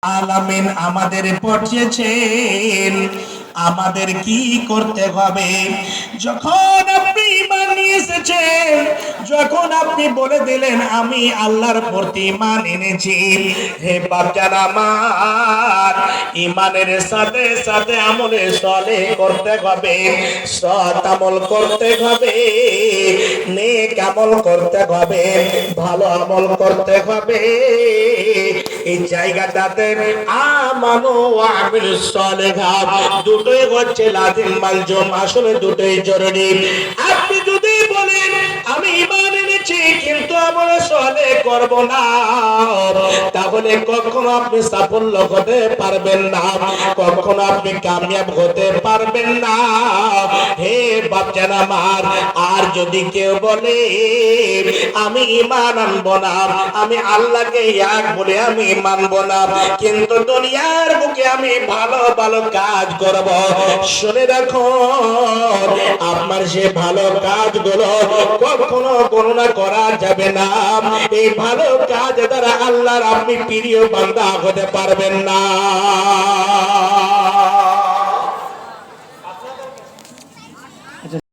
আলামিন আমাদের পাঠিয়েছেন, আমাদের কি করতে হবে? যখন আপনি ঈমান নিয়ে এসেছেন, যখন আপনি বলে দিলেন আমি আল্লাহর প্রতি ঈমান এনেছি, হে বাপজান আমার, ঈমানের সাথে সাথে আমলে সালেহ করতে হবে, সৎ আমল করতে হবে, নেক আমল করতে হবে, ভালো আমল করতে হবে। এই জায়গাটাতে আমানু ওয়া আমিলুস সালিহাত দুটোই হচ্ছে লাজিম মালজুম, আসলে দুটোই জরুরি। আপনি যদি বলেন আমি ঈমান এনেছি কিন্তু আমল সালেহ করব না, তাহলে কখনো আপনি সাফল্য হতে পারবেন না, কখনো আপনি কামিয়াব হতে পারবেন না। হে বাপজান আমার, আর যদি কেউ বলে আমি ঈমান আনবো না, আমি আল্লাহকে এক বলে আমি মানবো না, কিন্তু দুনিয়ার বুকে আমি ভালো ভালো কাজ করব, শুনে রাখো আপনার সে ভালো কাজগুলো কখনো গণনা করা যাবে না। এই ভালো কাজ দ্বারা আল্লাহর আপনি প্রিয় বান্দা হতে পারবেন না।